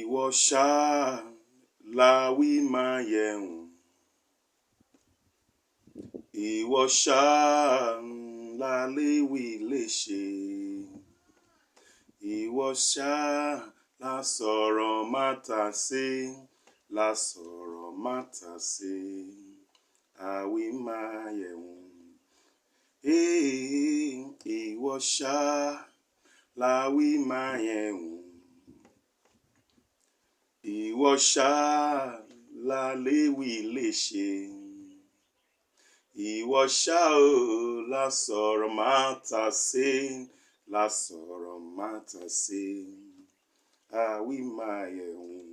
Ìwọ ṣáá la wí máa yẹ̀hùn. Ìwọ ṣáá la léwí lè ṣe. Ìwọ ṣáá la sọ̀rọ̀ má ta sí. La sọ̀rọ̀ má ta sí. Àwí máa yẹ̀hùn. Ìwọ ṣáá la wí máa yẹ̀hùn. Ìwọ ṣáá la léwí lè ṣe. Ìwọ ṣáá la sọ̀rọ̀ má ta sí. La sọ̀rọ̀ má ta sí. Àwí máa yẹ̀hùn.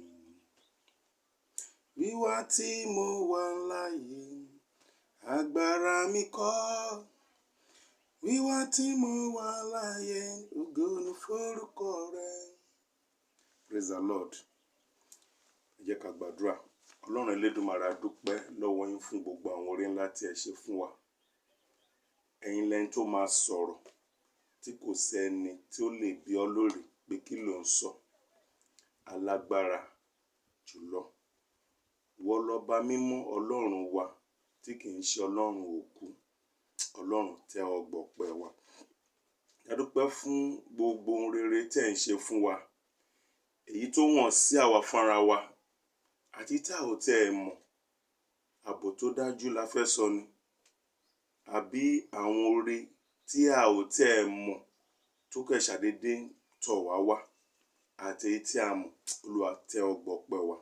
Wíwá tí mo wà láyé, agbára mi kọ́. Wíwá tí mo wà láyé, ògo ni forúkọ rẹ. Praise the Lord. Ẹ jẹ́ ká gbàdúrà. Ọlọ́run Elédùmarè, a dúpẹ́ lọ́wọ́ yín fún gbogbo àwọn oore ńlá tí ẹ ṣe fún wa. Ẹ̀yin lẹni tó máa sọ̀rọ̀ tí kò sẹ́ni tí ó lè bi ọ́ lórí pé kí ló ń sọ. Alágbára jùlọ. Ìwọ lọba mímọ́, Ọlọ́run wa tí kì í ṣe Ọlọ́run òkú. Ọlọ́run tẹ́wọ́ gbọpẹ́ wa. A dúpẹ́ fún gbogbo ohun rere tí ẹ ń ṣe fún wa. Èyí tó wọ̀n sí àwa fúnra wa àti tá ò tẹ́ ẹ mọ̀. Ààbò tó dájú la fẹ́ sọ ni. Àbí àwọn oore tí a ò tẹ́ ẹ mọ̀ tó kẹ́ ṣàdédé tọ̀ wá wá. Àti èyí tí a mọ̀, Olúwa tẹ́wọ́ gbọpẹ́ wa.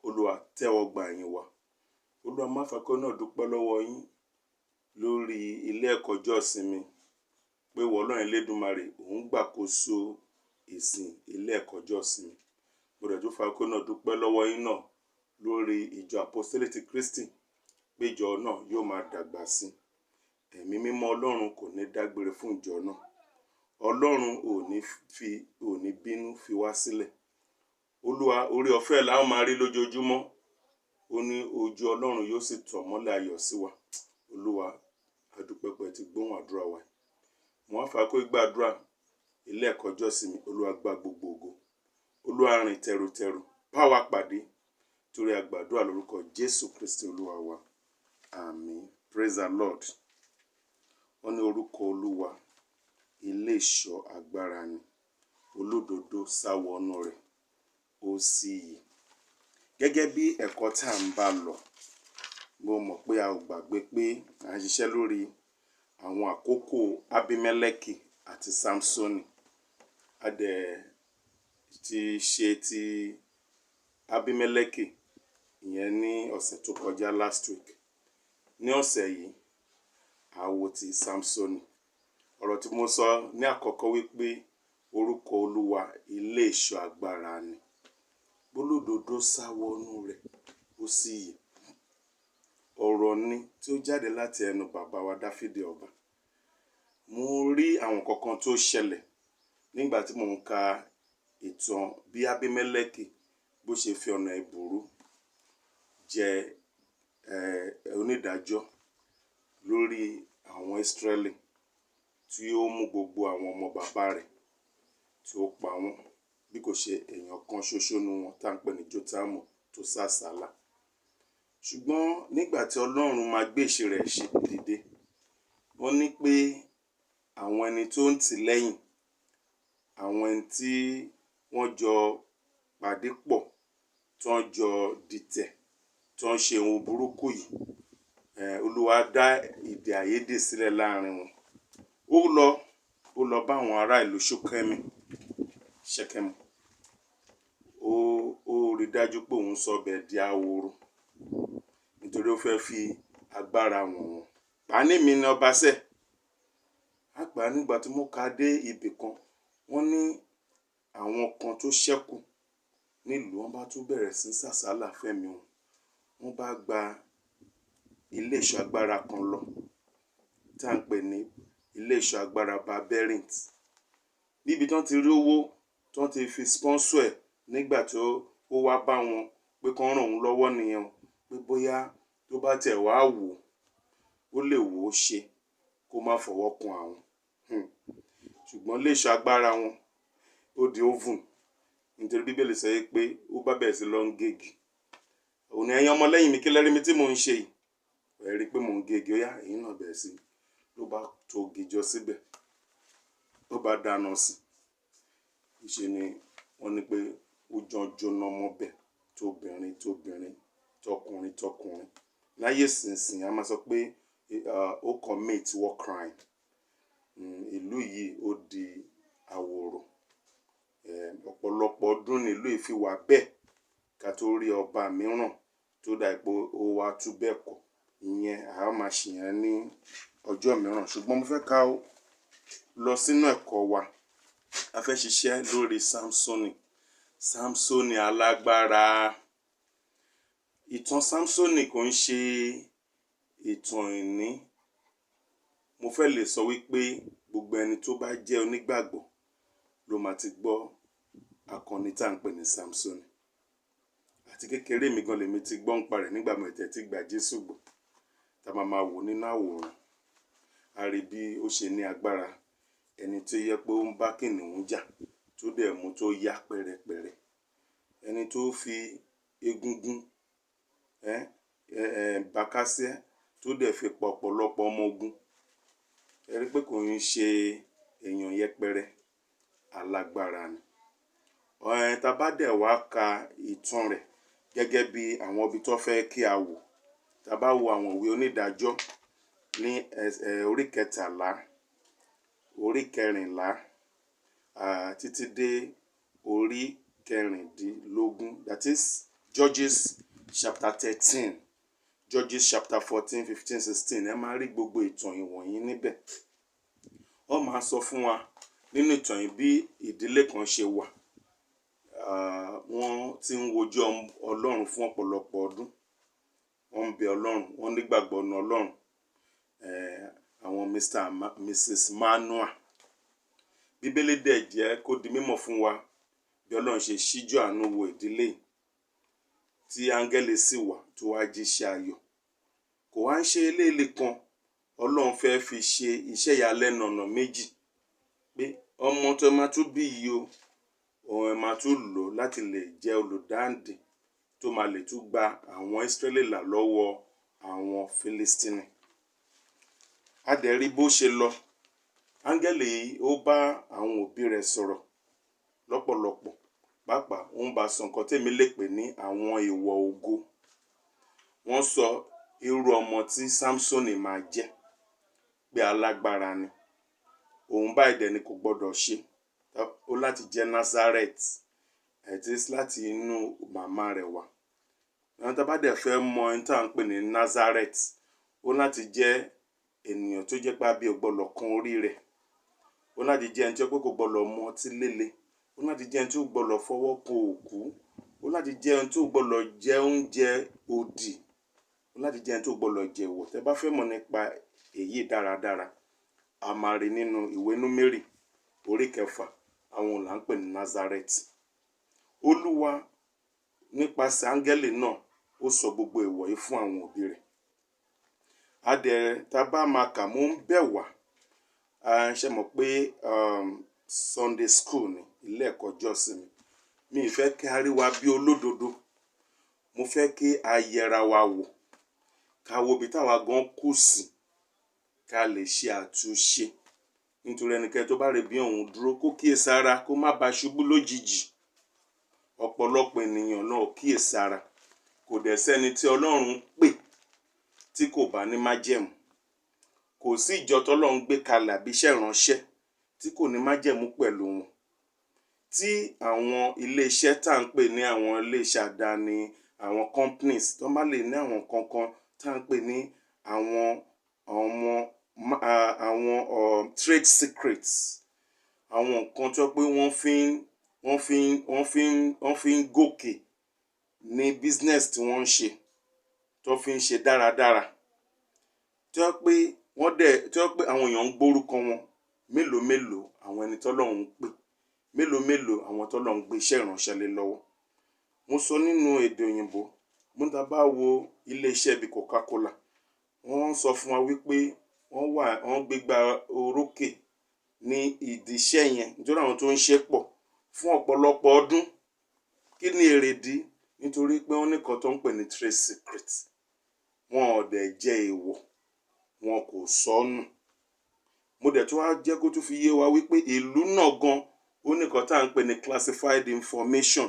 Olúwa tẹ́wọ́ gbà yín wa. Olúwa má fẹ́ kó náà dúpẹ́ lọ́wọ́ yín lórí ilé ẹ̀kọ́ ọjọ́ ìsinmi pé ìwọ Ọlọ́run Elédùmarè òun gbàkóso ìsìn ilé ẹ̀kọ́ ọjọ́ ìsinmi. Mo dẹ̀ tún fẹ́ kó náà dúpẹ́ lọ́wọ́ yín náà lórí ìjọ Àpọ́stélì ti Kristi pé ìjọ náà yóò máa dàgbà sí. Ẹ̀mí mímọ́ Ọlọ́run kò ní dágbére fún ìjọ náà. Ọlọ́run ò ní bínú fi wá sílẹ̀. Olúwa, oore ọ̀fẹ́ la ó máa rí lójoojúmọ́. Ó ní ojú Ọlọ́run yóò sì tọ̀ mọ́lẹ̀ ayọ̀ sí wa. Olúwa, a dúpẹ́ pé ẹ ti gbóhùn àdúrà wa. Mo wá fà kó gbàdúrà ilé ẹ̀kọ́ ọjọ́ ìsinmi. Olúwa gba gbogbo ògo. Olúwa rìn tẹrutẹru bá wa pàdé torí a gbàdúrà lórúkọ Jésù Kristi Olúwa wa. Àmín. Praise the Lord. Wọ́n ní orúkọ Olúwa ilé ìṣọ́ agbára ni. Olódodo sá wọnú rẹ̀, ó sì yè. Gẹ́gẹ́ bí ẹ̀kọ́ tá à ń bá lọ, mo mọ̀ pé a ò gbàgbé pé à ń ṣiṣẹ́ lórí àwọn àkókò Ábímẹ́lẹ́kì àti Sámsónì. A dẹ̀ ti ṣe ti Ábímẹ́lẹ́kì ìyẹn ní ọ̀sẹ̀ tó kọjá last week. Ní ọ̀sẹ̀ yìí, a wò ti Sámsónì. Ọ̀rọ̀ tí mo sọ ní àkọ́kọ́ wípé orúkọ Olúwa ilé ìṣọ́ agbára ni. Olódodo sá wọnú rẹ̀, ó sì yè. Ọ̀rọ̀ ni tí ó jáde láti ẹnu bàbá wa Dáfídì ọba. Mo rí àwọn kankan tó ṣẹlẹ̀ nígbà tí mò ń ka ìtàn bí Ábímẹ́lẹ́kì bó ṣe fi ọ̀nà ẹ̀bùrú jẹ onídàájọ́ lórí àwọn Ísírẹ́lì tí ó mú gbogbo àwọn ọmọ bàbá rẹ̀ tí ó pa wọ́n bí kò ṣe èèyàn kan ṣoṣo nínú wọn tá ń pè ní Jótámù tó sá àsálà. Ṣùgbọ́n nígbà tí Ọlọ́run máa gbé ìṣe rẹ̀ ṣe dìde, wọ́n ní pé àwọn ẹni tó ń tì lẹ́yìn, àwọn ẹni tí wọ́n jọ pàdé pọ̀, tó ń jọ dìtẹ̀, tó ń ṣe ohun burúkú yìí, Olúwa dá èdè àìyedè sílẹ̀ láàrin wọn. Ó lọ bá àwọn ará ìlú Ṣẹ́kẹ́mù. Ó rí dájú pé òun sọ bẹ́ẹ̀ di ahoro nítorí ó fẹ́ fi agbára wọ̀n. Pàání mi ni ọba sẹ́. Àgbà nígbà tí mo ka dé ibì kan, wọ́n ní àwọn kan tó ṣẹ́kù nílùú, wọ́n bá tún bẹ̀rẹ̀ sí sàsálà fẹ́mi wọn. Wọ́n bá gba ilé ìṣọ́ agbára kan lọ tá ń pè ní ilé ìṣọ́ agbára Barbarians. Níbi tí wọ́n ti rí owó tí wọ́n ti fi sponsor ẹ̀ nígbà tí ó wá bá wọn pé kán ràn òun lọ́wọ́ nìyẹn, pé bóyá tó bá tẹ̀ wá wò ó lè wò ó ṣe kó má fọwọ́ kan àwọn. Ṣùgbọ́n ilé ìṣọ́ agbára wọn ó di oven. nítorí bíbélì sọ pé ó bá bẹ̀rẹ̀ sí lọ ń gégi. Òun ni ẹ̀yin ọmọlẹ́yìn mi kí lẹ́rí mi tí mò ń ṣe yìí. Ẹ rí pé mò ń gégi, ó yá ẹ̀yin náà bẹ̀rẹ̀ sí. Ló bá tó gijọ síbẹ̀, ó bá dáná sí. Ìṣe ni wọ́n ní pé ó jóná mọ́bẹ̀, tóbìnrin tọkùnrin. Láyé ìsinsìnyí a máa sọ pé ó commit war crime. Ìlú yìí ó di àwòrò. Ọ̀pọ̀lọpọ̀ ọdún ni ìlú yìí fi wà bẹ́ẹ̀ ká tó rí ọba mìíràn tó dà pé ó wá tú bẹ́ẹ̀ kọ́. Ìyẹn a máa ṣìyẹn ní ọjọ́ mìíràn. Ṣùgbọ́n mo fẹ́ ká lọ sínú ẹ̀kọ́ wa. A fẹ́ ṣiṣẹ́ lórí Sámsónì alágbára. Ìtàn Sámsónì kò ń ṣe ìtàn ìní. Mo fẹ́ lè sọ wípé gbogbo ẹni tó bá jẹ́ onígbàgbọ́ ló máa ti gbọ́ akọni tá à ń pè ní Sámsónì. Àti kékeré mi gan lèmi ti gbọ́ ń parẹ̀ nígbà mo tẹ̀ tí gba Jésù gbọ́. Tá máa wò nínú àwòrán. A rí bí ó ṣe ní agbára. Ẹni tó yẹ pé ó ń bá kìnìún jà tó dẹ̀ mú tó yá pẹ̀rẹ̀pẹ̀rẹ̀. Ẹni tó fi egungun bàkásíẹ́ tó dẹ̀ fi pa ọ̀pọ̀lọpọ̀ ọmọ ogun. Ẹ rí pé kò ń ṣe èèyàn yẹpẹrẹ, alágbára ni. Tá bá dẹ̀ wá ka ìtàn rẹ̀ gẹ́gẹ́ bí àwọn ibi tó fẹ́ kí a wò. Tá bá wo àwọn ìwé onídàájọ́ ní orí 13, orí 14, títí dé orí 16. That is Judges chapter 13, Judges chapter 14, 15, 16. Ẹ máa rí gbogbo ìtàn ìwọ̀nyí níbẹ̀. Ó máa sọ fún wa nínú ìtàn yìí bí ìdílé kan ṣe wà. Wọ́n ti ń wojú Ọlọ́run fún ọ̀pọ̀lọpọ̀ ọdún. Wọ́n ń bẹ Ọlọ́run, wọ́n nígbàgbọ́ nínú Ọlọ́run. Àwọn Mr. and Mrs. Manoah. Bíbélì dẹ̀ jẹ́ kó di mímọ̀ fún wa bí Ọlọ́run ṣe ṣíjú àánú wo ìdílé tí áńgẹ́lì sì wà tó wá jíṣẹ́ ayọ̀. Kò wá ń ṣe eléèlé kan. Ọlọ́run fẹ́ fi ṣe iṣẹ́ ìyàlẹ́nu ọ̀nà méjì. Pé ọmọ tó máa tún bí yìí o, òun máa tún lò láti lè jẹ́ olùdáǹdè tó máa lè tún gba àwọn Ísírẹ́lì là lọ́wọ́ àwọn Fílístínì. A dẹ̀ rí bó ṣe lọ. Áńgẹ́lì yìí ó bá àwọn òbí rẹ̀ sọ̀rọ̀ lọ́pọ̀lọpọ̀. Pàápàá ó ń bá sọ nǹkan tèmi lè pè ní àwọn èèwọ̀ ògo. Wọ́n sọ irú ọmọ tí Sámsónì máa jẹ́ pé alágbára ni. Òun báyìí dẹ̀ ni kò gbọdọ̀ ṣe. Ó láti jẹ́ Nazareth. It is láti inú màmá rẹ̀ wá. Tá bá dẹ̀ fẹ́ mọ ẹni tá à ń pè ní Nazareth, ó láti jẹ́ ènìyàn tó jẹ́ pé abí ò gbọdọ̀ kan orí rẹ̀. Ó láti jẹ́ ẹni tí ó pé kò gbọdọ̀ mu ọtí líle. Ó láti jẹ́ ẹni tí ó gbọdọ̀ fọwọ́ kan òkú. Ó láti jẹ́ ẹni tí ó gbọdọ̀ jẹ oúnjẹ òdì. Ó láti jẹ́ ẹni tí ó gbọdọ̀ jẹ èèwọ̀. Tẹ́ bá fẹ́ mọ̀ nípa èyí dáradára, a máa rí nínú ìwé Númérì orí 6. Àwọn là ń pè ní Nazareth. Olúwa nípasẹ̀ áńgẹ́lì náà ó sọ gbogbo èèwọ̀ yìí fún àwọn òbí rẹ̀. Tá bá máa kà mú ń bẹ̀ wá. Ṣe mọ̀ pé Sunday school ni ilé ẹ̀kọ́ jọ́sìn mi. Mi ì fẹ́ kí a rí wa bí olódodo. Mo fẹ́ kí a yẹra wa wò. Ká wo bí táwa gan kù sí. Ká lè ṣe àtúnṣe. Nítorí ẹnikẹ́ni tó bá rí bí òun dúró kó kíyèsára kó má ba ṣubú lójijì. Ọ̀pọ̀lọpọ̀ ènìyàn náà kíyèsára. Kò dẹ̀ sẹ́ni tí Ọlọ́run pè tí kò bá ní májẹ̀mú. Kò sí ìjọ tọ́lọ́run gbé kalẹ̀ àbí iṣẹ́ ìránṣẹ́ tí kò ní májẹ̀mú pẹ̀lú wọn. Tí àwọn ilé-iṣẹ́ tá à ń pè ní àwọn ilé-iṣẹ́ àdáni, àwọn companies tó bá lè ní àwọn kankan tá à ń pè ní àwọn trade secrets, àwọn nǹkan tó pé wọ́n fi ń gòkè ní business tí wọ́n ń ṣe, tó fi ń ṣe dáradára. Tó pé àwọn èèyàn ń gbórúkọ wọn. Mélòó àwọn ẹni tọ́lọ́run pè. Mélòó àwọn tọ́lọ́run gbé iṣẹ́ ìránṣẹ́ lé lọ́wọ́. Mo sọ nínú èdè òyìnbó. Tá bá wo ilé-iṣẹ́ bíi Coca-Cola. Wọ́n sọ fún wa wípé wọ́n gbégbá orókè ní ìdí iṣẹ́ yẹn nítorí àwọn tó ń ṣe pọ̀ fún ọ̀pọ̀lọpọ̀ ọdún. kí ni èrèdí? Nítorí pé wọ́n ní kan tó ń pè ní trade secret, wọn ò dẹ̀ jẹ́ èèwọ̀, wọn kò sọnù. Mo dẹ̀ tún wá jẹ́ kó tún fi yé wa wípé ìlú náà gan ó ní kan tá à ń pè ní classified information,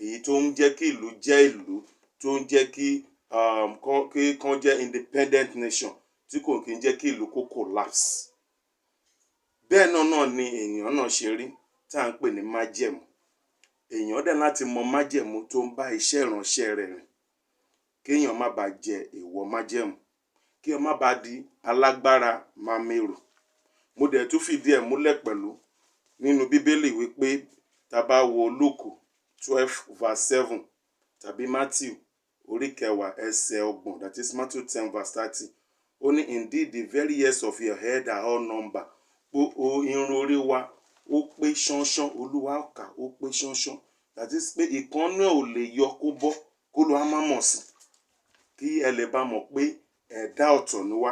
èyí tó ń jẹ́ kí ìlú jẹ́ ìlú, tó ń jẹ́ kí kan jẹ́ independent nation, tí kò kí ń jẹ́ kí ìlú kó collapse. Bẹ́ẹ̀ náà ni èèyàn náà ṣe rí, tá à ń pè ní májẹ̀mú. Èèyàn dẹ̀ láti mọ májẹ̀mú tó ń bá iṣẹ́ ìránṣẹ́ rẹ̀ rìn, kéèyàn má bàa jẹ èèwọ̀ májẹ̀mú, kí ó má bàa di alágbára mámẹ́rò. Mo dẹ̀ tún fìdí ẹ̀ múlẹ̀ pẹ̀lú nínú Bíbélì wípé tá bá wo Lúùkù 12:7 tàbí Matthew orí 10:30, that is Matthew 10:30, ó ní indeed the very hairs of your head are all numbered. Irun orí wa ó pé ṣánṣán, Olúwa kà ó pé ṣánṣán, that is pé ìkan náà ò lè yọ kó bọ́ kó ló á má mọ̀ sí, kí ẹ lè bá mọ̀ pé ẹ̀dá ọ̀tọ̀ ni wá,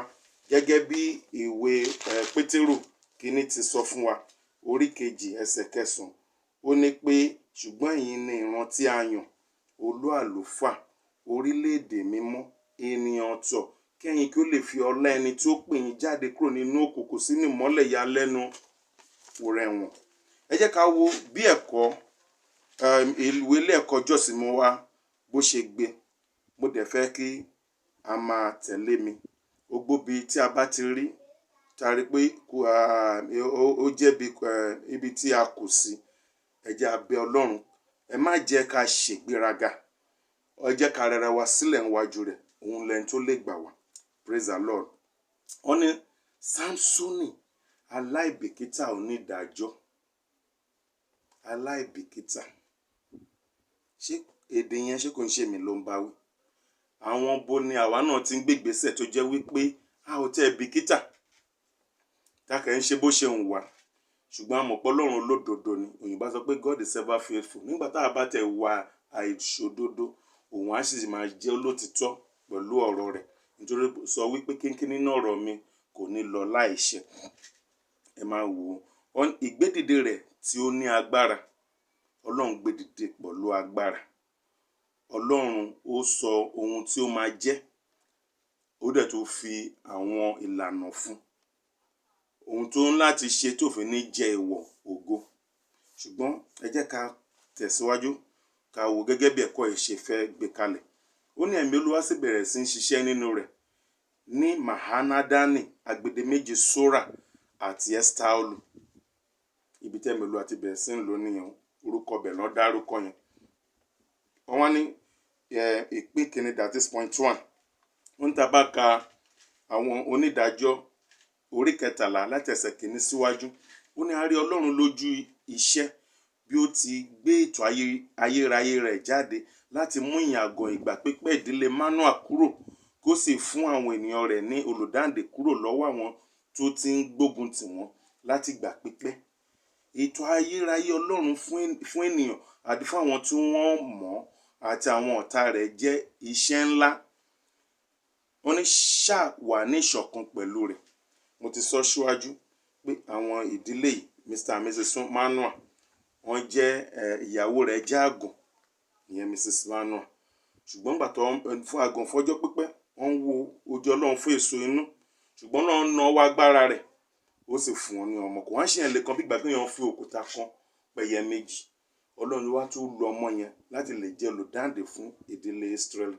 gẹ́gẹ́ bí ìwé Pétérù kínní ti sọ fún wa, orí 2:9, ó ní pé ṣùgbọ́n ẹ̀yin ni ìran tí a yàn, olú àlùfáà, orílẹ̀-èdè mímọ́, ènìyàn ọ̀tọ̀, kẹ́yìn kí ó lè fi ọlá ẹni tí ó pè yín jáde kúrò nínú òkùnkùn sínú ìmọ́lẹ̀ ìyàlẹ́nu rẹ̀wọ̀n. Ẹ jẹ́ ká wo bí ẹ̀kọ́ ìwé ilé ẹ̀kọ́ jọ́sìn mọ́ wa bó ṣe gbé. Mo dẹ̀ fẹ́ kí a máa tẹ̀lé mi. Gbogbo ibi tí a bá ti rí, tá a rí pé ó jẹ́ ibi tí a kù sí, ẹ jẹ́ a bẹ̀ Ọlọ́run, ẹ má jẹ́ ká ṣègbéraga, ẹ jẹ́ ká rẹra wa sílẹ̀ níwájú rẹ̀, òun lẹni tó lè gbà wá. Praise the Lord. Wọ́n ní Sámsónì aláìbìkítà onídàájọ́, aláìbìkítà. Ṣé èdè yẹn ṣé kò ń ṣe mí ló ń bá wí? Àwọn bo ni àwa náà ti ń gbégbésẹ̀ tó jẹ́ wípé a ò tẹ́ bìkítà, tákẹ́ ń ṣe bó ṣe ń wà, ṣùgbọ́n a mọ̀ pé Ọlọ́run olódodo ni. Òyìnbá sọ pé God is ever faithful. Nígbà tá a bá tẹ̀ wà àìṣòdodo, òun á sì máa jẹ́ olótìtọ́ pẹ̀lú ọ̀rọ̀ rẹ̀, nítorí sọ wípé kínkínní náà ọ̀rọ̀ mi kò ní lọ láìṣẹ. Ẹ máa wò ó, ìgbédìde rẹ̀ tí ó ní agbára, Ọlọ́run gbédìde pẹ̀lú agbára. Ọlọ́run ó sọ ohun tí ó máa jẹ́, ó dẹ̀ tó fi àwọn ìlànà fún ohun tó ń láti ṣe tó fi ní jẹ èèwọ̀ ògo. Ṣùgbọ́n ẹ jẹ́ ká tẹ̀síwájú, ká wò gẹ́gẹ́ bí ẹ̀kọ́ ìṣe fẹ́ gbé kalẹ̀. Ó ní ẹ̀mí Olúwa sì bẹ̀rẹ̀ sí ń ṣiṣẹ́ nínú rẹ̀ ní Mahanadani, agbedeméjì Sora àti Estaolu. Ibi tí ẹ̀mí Olúwa ti bẹ̀rẹ̀ sí ń lò nìyẹn, orúkọ bẹ̀ lọ́ dárúkọ yẹn. Wọ́n ní ìpín kìíní, that is point 1. Wọ́n tá bá ka àwọn onídàájọ́ orí 13 láti ẹsẹ̀ kìíní síwájú. Ó ní a rí Ọlọ́run lójú iṣẹ́ bí ó ti gbé ètò ayérayé rẹ̀ jáde láti mú ìyàgàn ìgbà pípẹ́ ìdílé Manoa kúrò, kó sì fún àwọn ènìyàn rẹ̀ ní olùdáǹdè kúrò lọ́wọ́ àwọn tó ti ń gbógun tì wọ́n láti ìgbà pípẹ́. Ètò ayérayé Ọlọ́run fún ènìyàn àti fún àwọn tí wọ́n mọ̀ àti àwọn ọ̀tá rẹ̀ jẹ́ iṣẹ́ ńlá. Wọ́n ní ṣáà wà ní ìṣọ̀kan pẹ̀lú rẹ̀. Mo ti sọ síwájú pé àwọn ìdílé yìí, Mr. and Mrs. Manoa, wọ́n jẹ́ ìyàwó rẹ̀ jẹ́ àgàn, ìyẹn Mrs. Manoa. Ṣùgbọ́n gbà tó fún àgàn fọ́jọ́ pípẹ́, wọ́n wo ojú Ọlọ́run fún èso inú. Ṣùgbọ́n náà ná wá agbára rẹ̀, ó sì fún wọn ní ọmọ. Kò wá ṣe yẹn lè kan bí ìgbà pé yẹn fi òkúta kan pẹ̀yẹ méjì. Ọlọ́run wá tún lo ọmọ yẹn láti lè jẹ́ olùdáǹdè fún ìdílé Israẹli.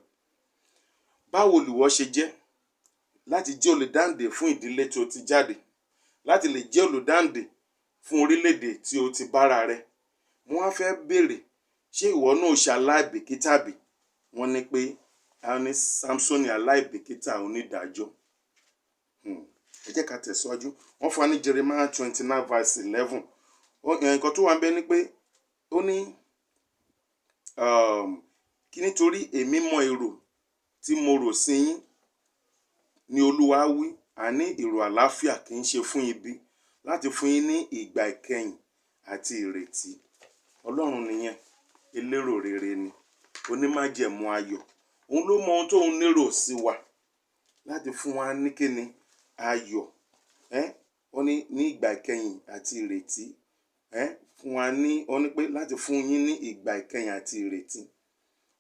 Báwo lìwọ ṣe jẹ́ láti jẹ́ olùdáǹdè fún ìdílé tí o ti jáde, láti lè jẹ́ olùdáǹdè fún orílẹ̀-èdè tí o ti bára rẹ? Mo wá fẹ́ béèrè, ṣé ìwọ náà ṣe aláìbìkítà bí? Wọ́n ní pé a ní Sámsónì aláìbìkítà onídàájọ́. Ẹ jẹ́ ká tẹ̀síwájú. Wọ́n fún wa ní Jeremiah 29:11. Nǹkan tó wà ń bẹ ni pé ó ní kí nítorí èmi mọ èrò tí mo rò sí yín ni Olúwa wí, àní èrò àlàáfíà kì í ṣe fún ibi, láti fún yín ní ìgbà ìkẹyìn àti ìrètí. Ọlọ́run nìyẹn, elérò rere ni, onímájẹ̀mú ayọ̀. Òun ló mọ ohun tó ń lérò sí wa láti fún wa ní kíni ayọ̀. Ó ní ìgbà ìkẹyìn àti ìrètí fún wa ní ó ní pé láti fún yín ní ìgbà ìkẹyìn àti ìrètí.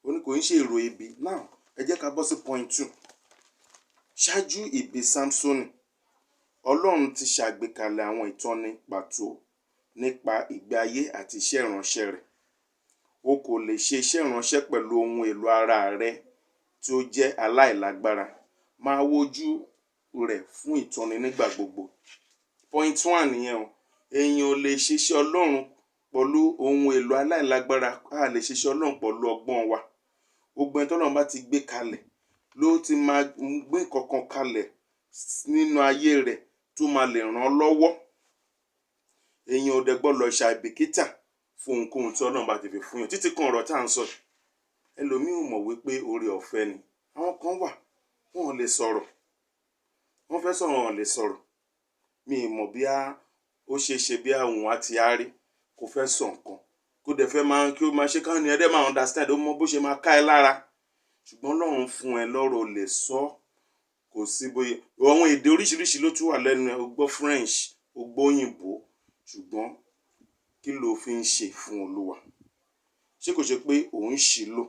Ó ní kò ń ṣe èrò ibi. Now ẹ jẹ́ ká bọ́ sí point 2. Ṣáájú ìbí Sámsónì, Ọlọ́run ti ṣàgbékalẹ̀ àwọn ìtọ́ni pàtó nípa ìgbé ayé àti iṣẹ́ ìránṣẹ́ rẹ̀. O kò lè ṣe iṣẹ́ ìránṣẹ́ pẹ̀lú ohun èlò ara rẹ tí ó jẹ́ aláìlágbára. Máa wojú rẹ̀ fún ìtọ́ni nígbà gbogbo. Point 1 nìyẹn o. Èèyàn ò lè ṣiṣẹ́ Ọlọ́run pẹ̀lú ohun èlò aláìlágbára. A lè ṣiṣẹ́ Ọlọ́run pẹ̀lú ọgbọ́n wa. Gbogbo ẹni tí Ọlọ́run bá ti gbé kalẹ̀ ló ti máa gbé nǹkan kalẹ̀ nínú ayé rẹ̀ tó máa lè ràn án lọ́wọ́. Èèyàn ò dẹ̀ gbọ́dọ̀ ṣàìbìkítà fún ohunkóhun tí Ọlọ́run bá ti fi fún yàn. Títí kan ọ̀rọ̀ tá à ń sọ, ẹlòmíì ò mọ̀ wípé oore ọ̀fẹ́ ni. Àwọn kan wà, wọn ò lè sọ̀rọ̀. Wọ́n fẹ́ sọ̀rọ̀, wọn ò lè sọ̀rọ̀. Mi ì mọ̀ bí ó ṣe ṣe bí àwọn àti àárí kò fẹ́ sọ nǹkan. Kó dẹ̀ fẹ́ máa kí ó máa ṣe káwọn ènìyàn dẹ̀ máa understand. Ó mọ bó ṣe máa ká ẹ lára. Ṣùgbọ́n Ọlọ́run fún ẹ lọ́rọ̀ o lè sọ. Kò sí bóyá àwọn èdè oríṣiríṣi ló tún wà lẹ́nu ẹ. O gbọ́ French, o gbọ́ òyìnbó. Ṣùgbọ́n kí ló fi ń ṣe fún Olúwa? Ṣé kò ṣe pé òun ṣì lò?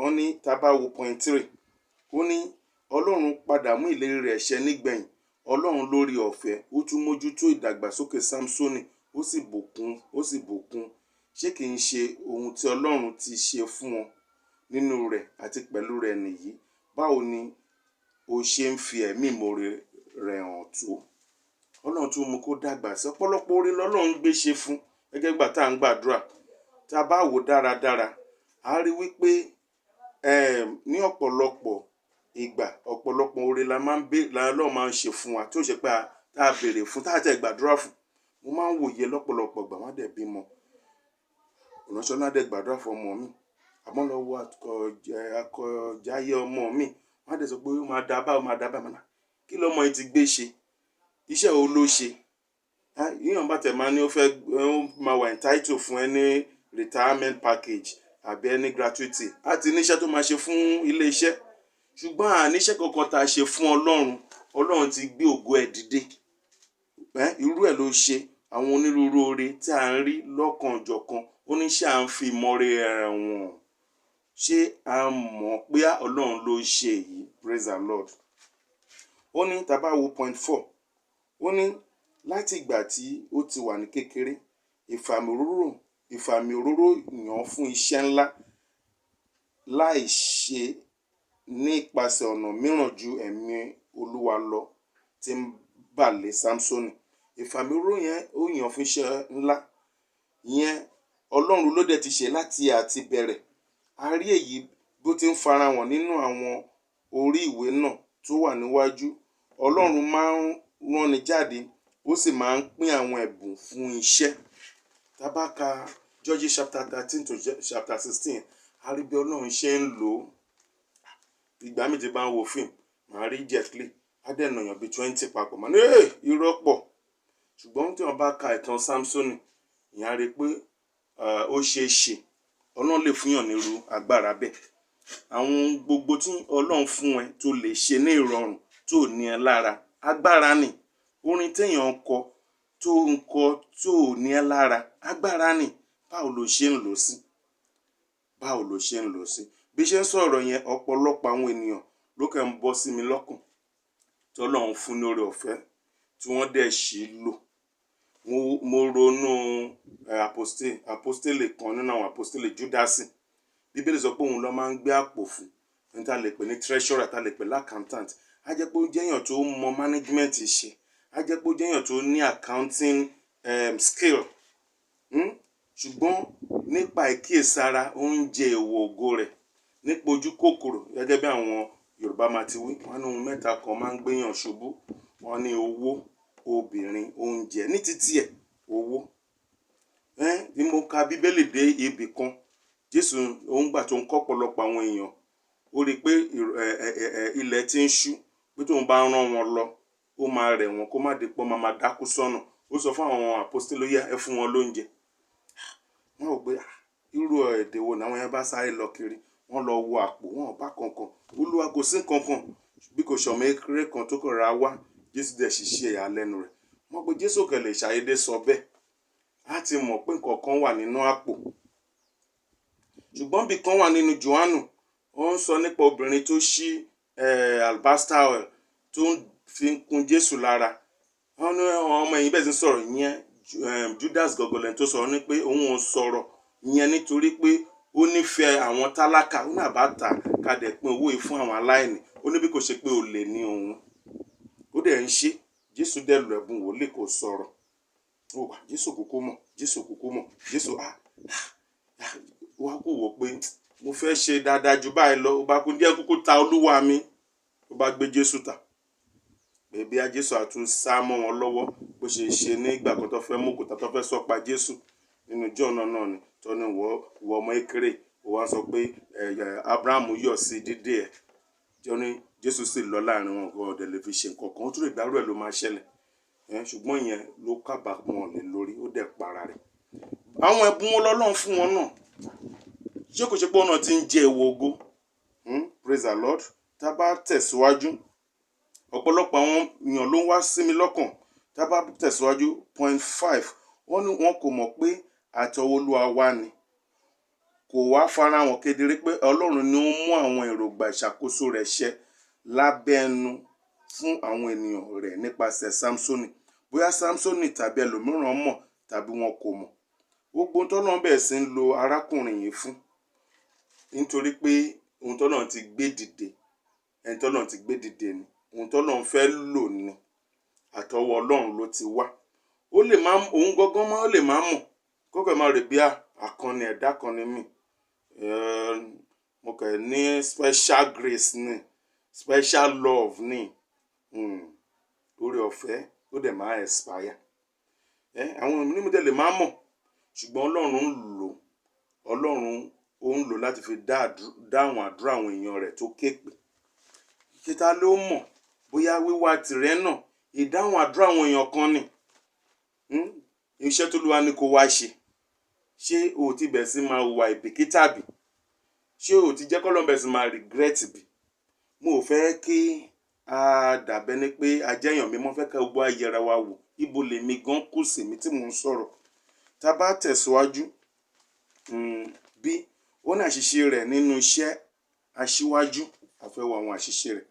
Ó ní tá bá wo point 3. Ó ní Ọlọ́run padà mú ìlérí rẹ̀ ṣẹ nígbẹ̀yìn. Ọlọ́run lórí ọ̀fẹ́, ó tún mójútó ìdàgbàsókè Sámsónì, ó sì bùkún. Ṣé kì í ṣe ohun tí Ọlọ́run ti ṣe fún wọn nínú rẹ̀ àti pẹ̀lú rẹ̀ nìyí? Báwo ni o ṣe ń fi ẹ̀mí ìmoore rẹ̀ hàn tó? Ọlọ́run tún mú kó dàgbà sí. Ọ̀pọ̀lọpọ̀ oore lọ́lọ́run gbé ṣe fún. Gẹ́gẹ́ gbà tá à ń gbàdúrà. Tá bá wò dáradára, a rí wípé ní ọ̀pọ̀lọpọ̀ ìgbà ọ̀pọ̀lọpọ̀ oore la Ọlọ́run máa ń ṣe fún wa tí ó ṣe pé tá a béèrè fún, tá a tẹ̀ gbàdúrà fún. Mo máa ń wòye lọ́pọ̀lọpọ̀ ìgbà wọ́n dẹ̀ bímọ. Ìránṣẹ́ náà dẹ̀ gbàdúrà fún ọmọ mi. Àmọ́ lọ wo àkọjáyé ọmọ mi. Wọ́n dẹ̀ sọ pé ó máa dá báyìí, ó máa dá báyìí. Kí lọmọ yìí ti gbé ṣe? Iṣẹ́ wo ló ṣe? Yíyan bá tẹ̀ máa ní ó máa wà entitled fún ẹni retirement package àbí ẹni gratuity. A ti níṣẹ́ tó máa ṣe fún ilé iṣẹ́. Ṣùgbọ́n àníṣẹ́ kankan tá a ṣe fún Ọlọ́run. Ọlọ́run ti gbé ògo ẹ̀ dìde. Irú ẹ̀ ló ṣe àwọn onírúurú oore tí a ń rí lọ́kan-ò-jọ̀kan. Ó ní ṣé à ń fi ìmoore rẹ̀ wọ̀n. Ṣé a mọ̀ pé Ọlọ́run ló ṣe èyí? Praise the Lord. Ó ní tá bá wo point 4. Ó ní láti ìgbà tí ó ti wà ní kékeré, ìfàmì òróró yàn fún iṣẹ́ ńlá láì ṣe nípasẹ̀ ọ̀nà mìíràn ju ẹ̀mí Olúwa lọ tí ń bà lé Sámsónì. Ìfàmì òróró yẹn ó yàn fún iṣẹ́ ńlá. Ìyẹn Ọlọ́run ló dẹ̀ ti ṣe láti bẹ̀rẹ̀. A rí èyí bó ti ń farahàn nínú àwọn orí ìwé náà tó wà níwájú. Ọlọ́run máa ń ránni jáde, ó sì máa ń pín àwọn ẹ̀bùn fún iṣẹ́. Tá bá ka Judges chapter 13 to chapter 16, a rí bí Ọlọ́run ṣe ń lò ó. Ìgbà mi ti bá ń wo fíìmù, màá rí Jet Li. Á dẹ̀ nà yàn bí 20 papọ̀. Màá ní irọ́ pọ̀. Ṣùgbọ́n tí wọ́n bá ka ìtàn Sámsónì, ìyẹn á rí pé ó ṣeé ṣe. Ọlọ́run lè fún yàn nírú agbára bẹ́ẹ̀. Àwọn gbogbo tí Ọlọ́run fún ẹ tó lè ṣe ní ìrọ̀rùn tó ní ẹ lára. Agbára ni. Orin téèyàn kọ tó ní ẹ lára. Agbára ni. Báwo lo ṣe ń lò sí? Báwo lo ṣe ń lò sí? Bí ṣe ń sọ̀rọ̀ yẹn, ọ̀pọ̀lọpọ̀ àwọn ènìyàn ló kàn ń bọ́ sí mi lọ́kàn tí Ọlọ́run fún ní oore ọ̀fẹ́ tí wọ́n dẹ̀ ṣì lò. Mo ronú apostole kan nínú àwọn apostole Júdásì. Bíbélì sọ pé òun ló máa ń gbé àpò fún. Ẹni tá lè pè ní treasurer, tá lè pè ní accountant. Á jẹ́ pé ó jẹ́ èèyàn tó mọ management ṣe. Á jẹ́ pé ó jẹ́ èèyàn tó ní accounting skill. Ṣùgbọ́n nípa ìkíyèsára oúnjẹ èèwọ̀ ògo rẹ̀, nípa ojú kòkòrò gẹ́gẹ́ bí àwọn Yorùbá máa ti wí. Wọ́n ní ohun mẹ́ta kan máa ń gbéyàn ṣubú. Wọ́n ní owó, obìnrin, oúnjẹ. Ní títí ẹ̀, owó. Bí mo ka Bíbélì dé ibì kan, Jésù òun gbà tó ń kọ́ ọ̀pọ̀lọpọ̀ àwọn èèyàn. Ó rí pé ilẹ̀ ti ń ṣú. Pé tóun bá rán wọn lọ, ó máa rẹ̀ wọ́n kó má di pé wọ́n máa dákú sọ́nà. Ó sọ fún àwọn apostole, ẹ fún wọn lóúnjẹ. Wọ́n rò pé irú èdè wo làwọn yẹn bá sáré lọ kiri. Wọ́n lọ wo àpò, wọn ò bá kankan. Olúwa kò sí kankan bí kò ṣọmọ kékeré kan tó kàn ra wá. Jésù dẹ̀ sì ṣe ìyàlẹ́nu rẹ̀. Wọ́n pe Jésù kò lè ṣàyédé sọ bẹ́ẹ̀. á ti mọ̀ pé nǹkan kan wà nínú àpò. Ṣùgbọ́n bí kan wà nínú Jòhánù, ó ń sọ nípa obìnrin tó ṣí alabasta oil tó ń fi kùn Jésù lára. Wọ́n ní ọmọ ẹ̀yìn bẹ́ẹ̀ sì ń sọ̀rọ̀ yẹn, Judas gọgọlẹ̀ tó sọ̀rọ̀ ní pé òun ò sọ̀rọ̀ yẹn nítorí pé ó nífẹ̀ẹ́ àwọn tálákà, ó náà bá tà ká dẹ̀ pín owó yìí fún àwọn aláìní. Ó ní bí kò ṣe pé olè ní òun. Ó dẹ̀ ń ṣe. Jésù dẹ̀ lu ẹ̀bùn wòlíì kò sọ̀rọ̀. Ó wà Jésù kúkú mọ̀, Jésù kúkú mọ̀, Jésù wá kú wò pé mo fẹ́ ṣe dáadáa ju báyìí lọ. Ó bá kú díẹ̀ kúkú ta olúwa mi. Ó bá gbé Jésù tà. Bẹ́ẹ̀ a Jésù àtún sá mọ́ wọn lọ́wọ́ bó ṣe ṣe ní ìgbà kan tó fẹ́ mú òkúta tó fẹ́ sọ pa Jésù nínú Jọ́ọ̀nù náà ni tó ní wọ ọmọ ékeré. Ó wá sọ pé Abrahamu yọ̀ sí dídé ẹ̀. Tó ní Jésù sì lọ láàrin wọn kò dẹ̀ lè fi ṣe nǹkan kan. Ó tún lè dárú ẹ̀ ló máa ṣẹlẹ̀. Ṣùgbọ́n ìyẹn ló kábàámọ̀ lé lórí. Ó dẹ̀ para rẹ̀. Àwọn ẹ̀bùn wọn lọ́lọ́run fún wọn náà. Ṣé kò ṣe pé ọ̀nà tí ń jẹ èwo ògo? Praise the Lord. Tá bá tẹ̀síwájú, ọ̀pọ̀lọpọ̀ àwọn èèyàn ló ń wá sí mi lọ́kàn. Tá bá tẹ̀síwájú, point 5, wọ́n ní wọn kò mọ̀ pé àtọwọ́ Olúwa wá ni. Kò wá fara hàn kedere pé Ọlọ́run ni ó mú àwọn èròǹgbà ìṣàkóso rẹ̀ ṣẹ lábẹ́ ẹnu fún àwọn ènìyàn rẹ̀ nípasẹ̀ Sámsónì. Bóyá Sámsónì tàbí ẹlòmíràn mọ̀ tàbí wọn kò mọ̀. Gbogbo t'Ọlọ́run bẹ̀rẹ̀ sí ń lo arákùnrin yìí fún. Nítorí pé ohun t'Ọlọ́run ti gbé dìde, ẹni t'Ọlọ́run ti gbé dìde ni. Ohun t'Ọlọ́run fẹ́ lò ni. Àtọwọ́ Ọlọ́run ló ti wá. Ó lè máa òun gangan máa ó lè máa mọ̀. Kọ́kọ́ máa rè bí àkànni ẹ̀dá kan ni mí. Mo kàn ní special grace ni, special love ni. Oore ọ̀fẹ́ ó dẹ̀ máa expire. Àwọn onímọ̀ lè máa mọ̀. Ṣùgbọ́n Ọlọ́run ń lò. Ọlọ́run ó ń lò láti fi dáhùn àdúrà àwọn èèyàn rẹ̀ tó képe. Kíta ló mọ̀ bóyá wíwá tìrẹ náà ìdáhùn àdúrà àwọn èèyàn kan ni. Iṣẹ́ t'Olúwa ní kó wá ṣe. Ṣé o ti bẹ̀rẹ̀ sí máa hùwà ìbìkítà bí? Ṣé o ti jẹ́ k'Ọlọ́run bẹ̀rẹ̀ sí máa regret bí? Mo ò fẹ́ kí a dàbẹ́ ní pé a jẹ́ èèyàn mímọ́, fẹ́ ká gbogbo ayẹra wa wò. Ibo lèmi gan kù sí mi tí mò ń sọ̀rọ̀. Tá bá tẹ̀síwájú, bí ó ní àṣìṣe rẹ̀ nínú iṣẹ́ aṣíwájú, a fẹ́ wo àwọn àṣìṣe rẹ̀.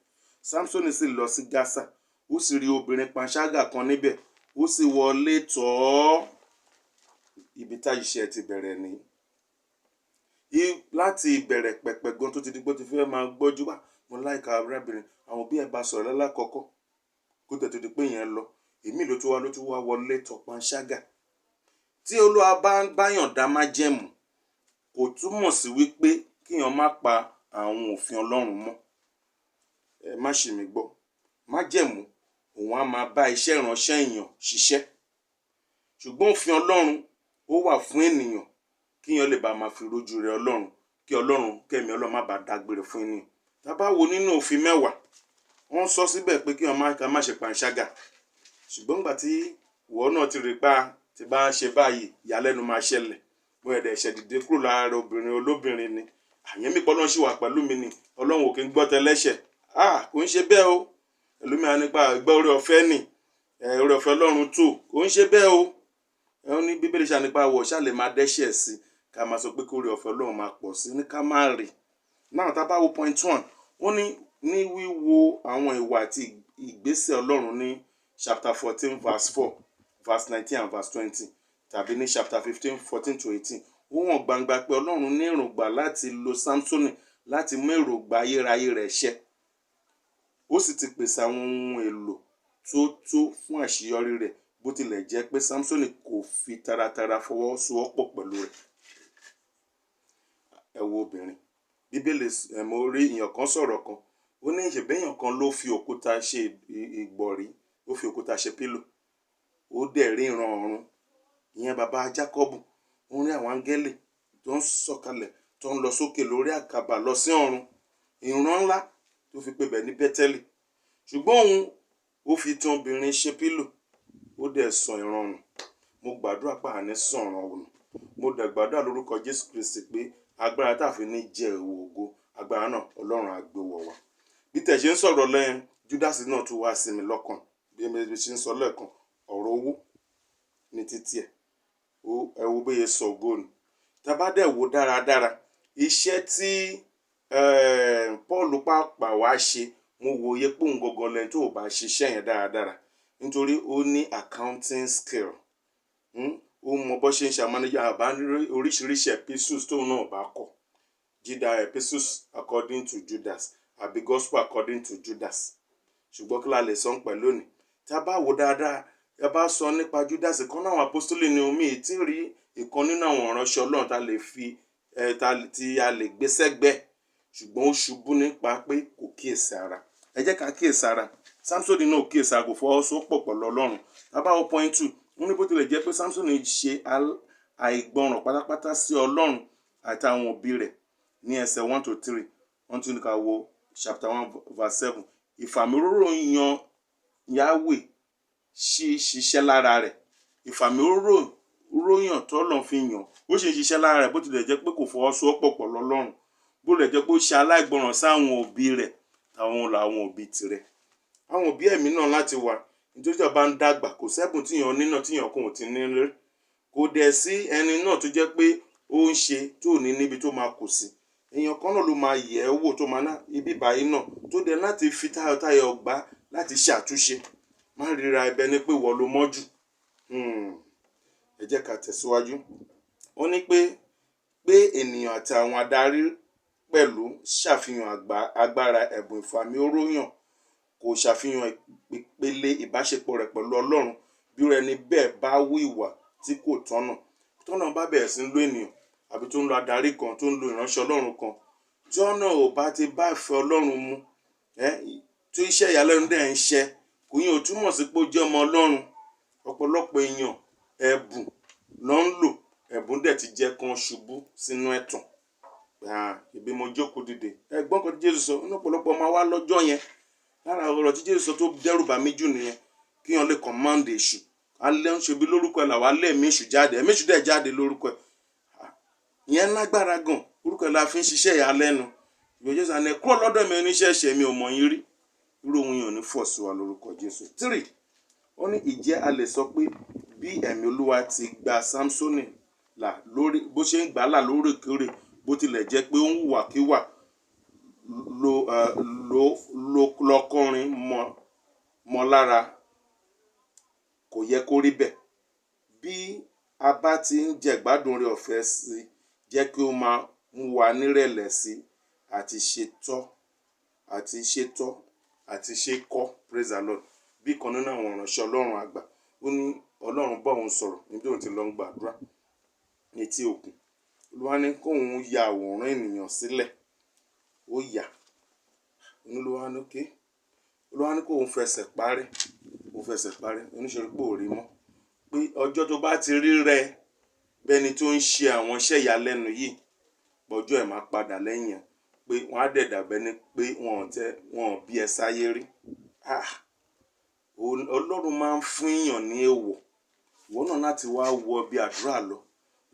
Sámsónì sì lọ sí Gásà. Ó sì rí obìnrin panṣágà kan níbẹ̀. Ó sì wọlé tọ̀ ọ́. Ibi tá iṣẹ́ ti bẹ̀rẹ̀ ni. Láti ìbẹ̀rẹ̀ pẹ̀pẹ̀ gan tó ti di pé ó ti fẹ́ máa gbọ́jú wá. Mo láìka arábìnrin. Àwọn òbí ẹ̀ bá sọ̀rọ̀ lálákọ̀ọ́kọ́. Kó tẹ̀ tó di pé yẹn lọ. Èmi ló tún wá wọlé tọ̀ panṣágà. Tí Olúwa bá ń báyàn dá májẹ̀mú, kò túmọ̀ sí wípé kíyàn má pa àwọn òfin Ọlọ́run mọ́. Má ṣì mí gbọ́. Májẹ̀mú òun á máa bá iṣẹ́ ìránṣẹ́ èèyàn ṣiṣẹ́. Ṣùgbọ́n òfin Ọlọ́run ó wà fún ènìyàn kíyàn lè bá máa fi rójú rẹ̀ Ọlọ́run, kí kẹ́mi Ọlọ́run má bàa dágbére fún ènìyàn. Tá bá wo nínú òfin 10, wọ́n sọ síbẹ̀ pé kíyàn má ṣe panṣágà. Ṣùgbọ́n nígbà tí ìwọ náà ti rí pa tí bá ń ṣe báyìí, ìyàlẹ́nu máa ṣẹlẹ̀. Mo ẹ̀dẹ̀ ṣẹ̀ dìde kúrò lára obìnrin olóbìnrin ni. Àyẹ́ mi pọ́lọ́n ṣì wà pẹ̀lú mi ni. Ọlọ́run ò kí ń gbọ́ tẹlẹ́ṣẹ̀. Kò ń ṣe bẹ́ẹ̀ o. Ẹlòmíràn nípa ìgbà oore ọ̀fẹ́ ni. Oore ọ̀fẹ́ Ọlọ́run tó. Kò ń ṣe bẹ́ẹ̀ o. Ó ní Bíbélì ṣà nípa wọ̀ ṣá lè máa dẹ́ṣẹ̀ sí. Ká máa sọ pé kí oore ọ̀fẹ́ Ọlọ́run máa pọ̀ sí. Ní ká má rí. Náà tá bá wo point 1. Ó ní wíwo àwọn ìwà àti ìgbésẹ̀ Ọlọ́run ní chapter 14 verse 4, verse 19 and verse 20. Tàbí ní chapter 15, 14 to 18. Ó hàn gbangba pé Ọlọ́run ní èròǹgbà láti lo Sámsónì láti mú èròǹgbà ayérayé rẹ̀ ṣẹ. Ó sì ti pèsè àwọn ohun èlò tó fún àṣeyọrí rẹ̀, bó tilẹ̀ jẹ́ pé Sámsónì kò fi taratara fọwọ́sowọ́pọ̀ pẹ̀lú rẹ̀. Ẹ wo obìnrin. Bíbélì mo rí èèyàn kan sọ̀rọ̀ kan. Ó ní ìṣèbéèyàn kan ló fi òkúta ṣe ìgbọ̀rí. Ó fi òkúta ṣe pílò. Ó dẹ̀ rí ìran ọ̀run. Ìyẹn bàbá Jákọ́bù. Ó rí àwọn áńgẹ́lì tó ń sọ̀kalẹ̀ tó ń lọ sókè lórí àkàbà lọ sí ọ̀run. Ìran ńlá tó fi pè bẹ̀ ní Bẹ́tẹ́lì. Ṣùgbọ́n òun ó fi tún obìnrin ṣe pílò. Ó dẹ̀ sọ ìran nù. Mo gbàdúrà pé àní sọ ìran nù. Mo dẹ̀ gbàdúrà lórúkọ Jésù Kristi pé agbára tá fi ní jẹ ògo, agbára náà Ọlọ́run á gbé wọ̀ wá. Bí tẹ̀ ṣe ń sọ̀rọ̀ lẹ́yìn, Júdásì náà tún wá sí mi lọ́kàn. Bí mo ṣe ń sọ lẹ́ẹ̀kan, ọ̀rọ̀ owó ní títí ẹ̀. Ó wo bóyá sọ ògo nù. Tá bá dẹ̀ wò dáradára, iṣẹ́ tí Paul pàápàá wá ṣe, mo wòye pé òun gangan lẹ́ni tó bá ṣiṣẹ́ yẹn dáradára, nítorí ó ní accounting skill. Ó mọ bó ṣe ń ṣe manager àbá oríṣiríṣi epistles tóun náà bá kọ. Epistles according to Judas àbí gospel according to Judas. Ṣùgbọ́n kí la lè sọ pẹ̀lú lónìí? Tá bá wò dáadáa, tá bá sọ nípa Judas, kan náà àwọn apostoli ni omi tí rí ìkan nínú àwọn ìránṣẹ́ Ọlọ́run tá lè fi tí a lè gbé sẹ́gbẹ́, ṣùgbọ́n ó ṣubú nípa pé kò kíyèsí ara. Ẹ jẹ́ ká kíyèsí ara. Samson náà kíyèsí ara, kò fọwọ́sowọ́pọ̀ pẹ̀lú Ọlọ́run. Tá bá wo point 2, wọ́n ní bó tilẹ̀ jẹ́ pé Samson ṣe àìgbọràn pátápátá sí Ọlọ́run àti àwọn òbí rẹ̀ ní ẹsẹ̀ 1 to 3. Wọ́n tún ní ká wo chapter 1 verse 7. Ìfàmìróróyàn Yahweh ṣiṣẹ́ lára rẹ̀. Ìfàmìróyàn tọ́lọ́run fi yàn, ó ṣe ṣiṣẹ́ lára rẹ̀ bó tilẹ̀ jẹ́ pé kò fọwọ́sowọ́pọ̀ pẹ̀lú Ọlọ́run. Bó tilẹ̀ jẹ́ pé ó ṣe aláìgbọràn sáwọn òbí rẹ̀, táwọn làwọn òbí tirẹ̀. Àwọn òbí ẹ̀mí náà láti wà, nítorí tí ó bá ń dàgbà, kò sẹ́bùn tíyàn nínà tíyàn kò tí ní rí. Kò dẹ̀ sí ẹni náà tó jẹ́ pé ó ń ṣe tó ní níbi tó máa kù sí. Èèyàn kan náà ló máa yẹ̀ ẹ́ wò tó máa ná ibi báyìí náà tó dẹ̀ láti fi táyọ̀táyọ̀ gbá láti ṣe àtúnṣe. Má ríra ẹbẹ ní pé wọ́n ló mọ́jú. Ẹ jẹ́ ká tẹ̀síwájú. Ó ní pé ènìyàn àti àwọn adarí pẹ̀lú ṣàfihàn agbára ẹ̀bùn ìfàmìróyàn, kò ṣàfihàn ìpele ìbáṣepọ̀ rẹ̀ pẹ̀lú Ọlọ́run. Bí ẹni bẹ́ẹ̀ bá wú ìwà tí kò tọ́nà bá bẹ̀rẹ̀ sí ń lo ènìyàn àbí tó ń lo adarí kan, tó ń lo ìránṣẹ́ Ọlọ́run kan, tí ọ̀nà ò bá ti bá ìfẹ́ Ọlọ́run mu, tí iṣẹ́ ìyàlẹ́nu dẹ̀ ń ṣe, kò yín ò túmọ̀ sí pé ó jẹ́ ọmọ Ọlọ́run. Ọ̀pọ̀lọpọ̀ èèyàn ẹ̀bùn ló ń lò, ẹ̀bùn dẹ̀ ti jẹ́ kan ṣubú sínú ẹ̀tàn. Ìbí mo jókòó dìde. Ẹ̀gbọ́n kan tí Jésù sọ, ọ̀pọ̀lọpọ̀ máa wá lọ́jọ́ yẹn. Lára ọ̀rọ̀ tí Jésù sọ tó dẹ́rù bà mí jù nìyẹn, kí wọ́n lè command èṣù. Alẹ́ ń ṣe bí lórúkọ ẹ̀ làwa lẹ́ẹ̀mí èṣù jáde, ẹ̀mí èṣù dẹ̀ jáde lórúkọ ẹ̀. Ìyẹn lágbára gan, orúkọ ẹ̀ la fi ń ṣiṣẹ́ ìyàlẹ́nu. Ìwé Jésù àná ẹ kúrò lọ́dọ̀ mi oníṣẹ́ ẹ̀ṣẹ̀, mi ò mọ̀ yín rí. Irú ohun yẹn ò ní fọ̀ sí wa lórúkọ Jésù. 3. Ó ní ìjẹ́ a lè sọ pé bí ẹ̀mí Olúwa ti gba Samsoni là lórí bó ṣe ń gbà là lóòrèkóòrè, bó tilẹ̀ jẹ́ pé ó ń hùwàkíwà lọ́kùnrin mọ́ lára, kò yẹ kó rí bẹ́ẹ̀. Bí a bá ti ń jẹ̀gbádùn rẹ̀ ọ̀fẹ́ sí, jẹ́ kí ó máa mú wa nírẹ̀lẹ̀ sí àti ṣe kọ́. Praise the Lord. Bí kan nínú àwọn ìránṣẹ́ Ọlọ́run àgbà, ó ní Ọlọ́run bá òun sọ̀rọ̀ níbi òun ti lọ ń gbàdúrà ní etí òkun. Olúwa ní kóun ya àwòrán ènìyàn sílẹ̀, ó yà. Olúwa ní kóun fẹsẹ̀ parẹ́, oníṣẹ́ pé ò rí mọ́. Pé ọjọ́ tó bá ti rí rẹ bẹ́ni tó ń ṣe àwọn iṣẹ́ ìyàlẹ́nu yìí, ọjọ́ ẹ̀ máa padà lẹ́yìn ẹ̀, pé wọ́n á dẹ̀ dàbẹ́ ní pé wọ́n bí ẹ sáyé rí. Ọlọ́run máa ń fún èèyàn ní èèwọ̀. Ìwọ náà láti wá wọ bí àdúrà lọ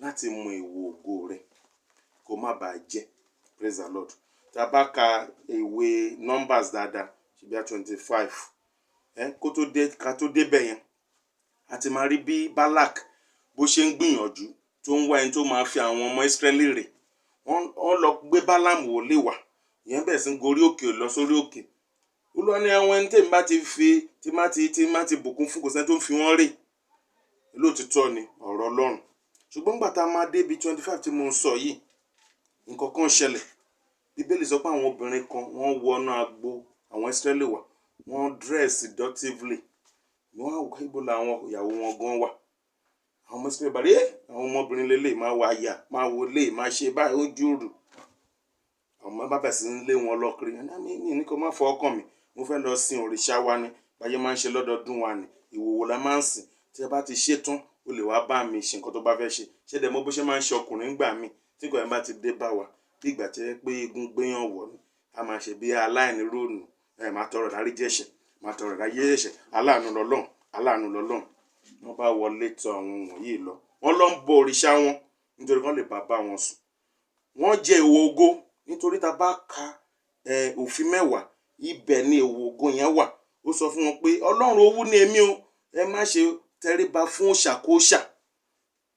láti mọ èèwọ̀ ògo rẹ̀ kó má bàa jẹ́. Praise the Lord. Tá bá ka ìwé Numbers dáadáa, ṣíbí 25, ká tó débẹ̀ yẹn, a ti máa rí bí Balak bó ṣe ń gbìyànjú tó ń wá ẹni tó máa fi àwọn ọmọ Ísírẹ́lì rè. Wọ́n lọ gbé Bálámù wọlé wá, ìyẹn bẹ̀rẹ̀ sí ń gorí òkè lọ sórí òkè. Olúwa ní àwọn ẹni tèmi bá ti fi tí má ti bùkún fún, kò sẹ́ni tó ń fi wọ́n rè. Lóòtítọ́ ni ọ̀rọ̀ Ọlọ́run. Ṣùgbọ́n nígbà tá a máa dé bí 25 tí mo ń sọ yìí, nǹkan kan ṣẹlẹ̀. Bíbélì sọ pé àwọn obìnrin kan wọ́n wọnú agbo àwọn Ísírẹ́lì wá, wọ́n dress seductively. Wọ́n á wò ibo làwọn ìyàwó wọn gan wà. Àwọn ọmọ Ísírẹ́lì bá rí àwọn ọmọbìnrin lélẹ̀ máa wà yà, máa wò lè máa ṣe báyìí ó jùrù. Àwọn ọmọ bá bẹ̀rẹ̀ sí ń lé wọn lọ́kiri. Ní kò má fọ ọkàn mi, mo fẹ́ lọ sin òrìṣà wa ni, báyé máa ń ṣe lọ́dọọdún wa ni, ìwòwò la máa ń sìn. Tí ẹ bá ti ṣe tán, o lè wá bá mi ṣe nǹkan tó bá fẹ́ ṣe. Ṣé dẹ̀ mọ̀ bó ṣe máa ń ṣe ọkùnrin gbà mí tí nǹkan yẹn bá ti dé bá wa, bí ìgbà tí ẹ pé egun gbéyàn wọ̀ ni, a máa ṣe bí aláìní róònù, máa tọrọ dáríjì ẹ̀ṣẹ̀, máa tọrọ dáríjì ẹ̀ṣẹ̀, aláàánú lọ́lọ́run. Wọ́n bá wọlé tọ àwọn wọ̀nyí lọ. Wọ́n lọ ń bọ òrìṣà wọn nítorí wọ́n lè bá wọn sùn. Wọ́n jẹ èèwọ̀ ògo nítorí tá bá ka òfin 10, ibẹ̀ ni èèwọ̀ ògo yẹn wà. Ó sọ fún wọn pé Ọlọ́run owú ni èmi o, ẹ má ṣe tẹríba fún òòṣàkóòṣà.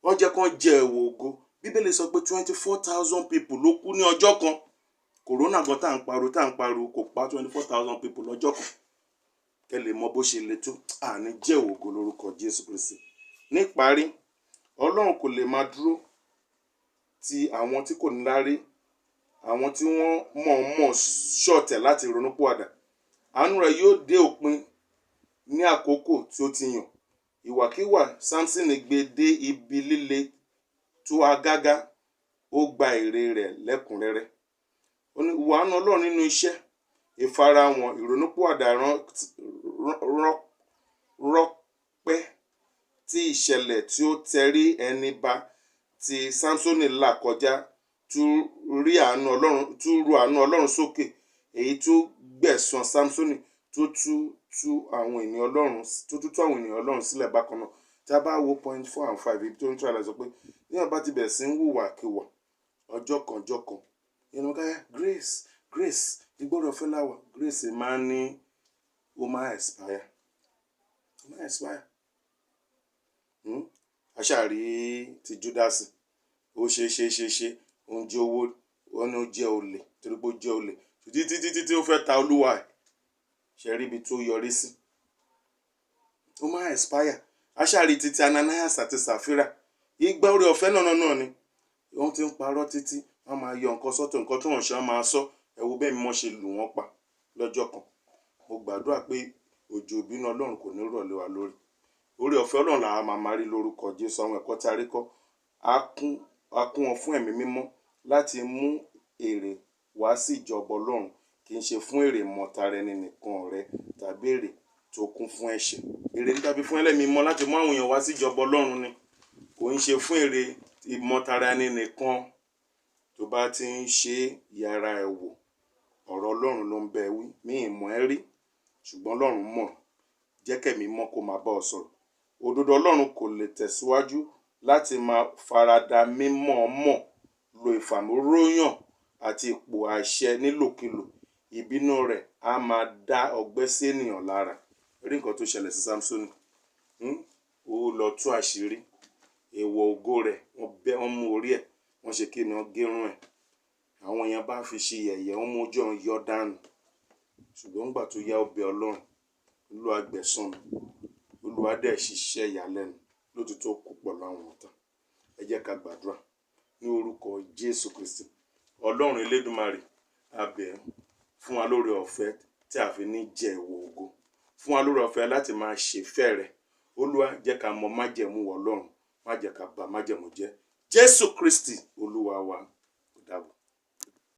wọ́n jẹ́ kán jẹ ẹ̀wọ̀ ògo. Bíbélì sọ pé 24,000 people ló kú ní ọjọ́ kan. Corona gan tá ń pariwo kò pa 24,000 people lọ́jọ́ kan. Kẹ́ lè mọ bó ṣe le tó. Àní jẹ́ ògo lórúkọ Jésù Kristi. Níparí, Ọlọ́run kò lè máa dúró ti àwọn tí kò ní láárí, àwọn tí wọ́n mọ̀ọ́mọ̀ ṣọ̀tẹ̀ láti ronúpìwàdà. Àánú rẹ̀ yóò dé òpin ní àkókò tí ó ti yàn. Ìwàkíwà Samson gbé dé ibi líle tó agágá, ó gba èrè rẹ̀ lẹ́kùnrẹ́rẹ́. Ó ní ìwà àánú Ọlọ́run nínú iṣẹ́, ìfarahàn ìrònúpìwàdà rọ́pẹ́ tí ìṣẹ̀lẹ̀ tí ó tẹrí ẹni ba tí Samsoni là kọjá tún ru àánú Ọlọ́run sókè, èyí tó gbẹ̀san Samsoni tó tú àwọn ènìyàn Ọlọ́run sílẹ̀ bákan náà. Tí a bá wo point 4 and 5 ibi tó ń tún àlàyé sọ pé ní ọba ti bẹ̀rẹ̀ sí ń hùwàkiwà ọjọ́ kan grace ìgbọ́dọ̀ fẹ́ láwà. Grace máa ń ní ó máa expire. Aṣáàrí ti Júdásì ó ṣe ó ń jẹ owó, ó ní ó jẹ́ olè torí pé ó jẹ́ olè títí ó fẹ́ ta olúwa ẹ̀. Ṣe rí ibi tó yọrí sí, ó máa expire. Aṣáàrí títí Ananias àti Safira, ìgbà oore ọ̀fẹ́ náà ni wọ́n ti ń parọ́ títí wọ́n máa yọ nǹkan sọ́tọ̀, nǹkan tó wọ́n ṣe wọ́n máa sọ. Ẹ wo bẹ́ẹ̀ mímọ́ ṣe lù wọ́n pa lọ́jọ́ kan. Mo gbàdúrà pé òjò ìbínú Ọlọ́run kò ní rọ̀ lé wa lórí. Oore ọ̀fẹ́ Ọlọ́run làwa máa rí lórúkọ Jésù. Àwọn ẹ̀kọ́ tí a rí kọ́ a kún wọn fún ẹ̀mí mímọ́ láti mú èrè wá sí ìjọba Ọlọ́run, kì í ṣe fún èrè mọ̀tara ẹni nìkan rẹ tàbí èrè tó kún fún ẹ̀ṣẹ̀. Èrè ní tàbí fún ẹlẹ́mìí mọ́ láti mú àwọn èèyàn wá sí ìjọba Ọlọ́run ni, kò ń ṣe fún èrè ìmọ̀tara ẹni nìkan. Tó bá ti ń ṣe yàrá ẹ̀ wò, ọ̀rọ̀ Ọlọ́run ló ń bẹ wí. Mi ì mọ̀ ẹ́ rí, ṣùgbọ́n Ọlọ́run mọ̀. Jẹ́ kẹ́mi mọ́ kó máa bá ọ sọ̀rọ̀. Òdodo Ọlọ́run kò lè tẹ̀síwájú láti máa farada mímọ̀ọ́mọ̀ lo ìfàmúróyàn àti ipò àṣẹ nílòkulò. Ìbínú rẹ̀ á máa dá ọgbẹ́ sí ènìyàn lára. Rí nǹkan tó ṣẹlẹ̀ sí Samsoni. Ó lọ tú àṣírí. Èèwọ̀ ògo rẹ̀ wọ́n mú orí ẹ̀, wọ́n ṣe kí ni wọ́n gérún ẹ̀. Àwọn èèyàn bá fi ṣe yẹ̀yẹ́, wọ́n mú ojú ọ̀hún yọ dànù. Ṣùgbọ́n nígbà tó yá ó bẹ Ọlọ́run, Olúwa gbẹ̀san mi. Olúwa dẹ̀ ṣiṣẹ́ ìyàlẹ́nu lótìtọ́ kú pẹ̀lú àwọn ọ̀tá. Ẹ jẹ́ ká gbàdúrà ní orúkọ Jésù Kristi. Ọlọ́run Elédùmarè, a bẹ̀ ẹ́ fún wa lóore ọ̀fẹ́ tí a fi ní jẹ ìwọ̀ ògo. Fún wa lóore ọ̀fẹ́ láti máa ṣèfẹ́ rẹ̀. Olúwa jẹ́ ká mọ májẹ̀mú wọ Ọlọ́run, má jẹ́ ká bà májẹ̀mú jẹ́. Jésù Kristi Olúwa wa. Ó dàbọ̀.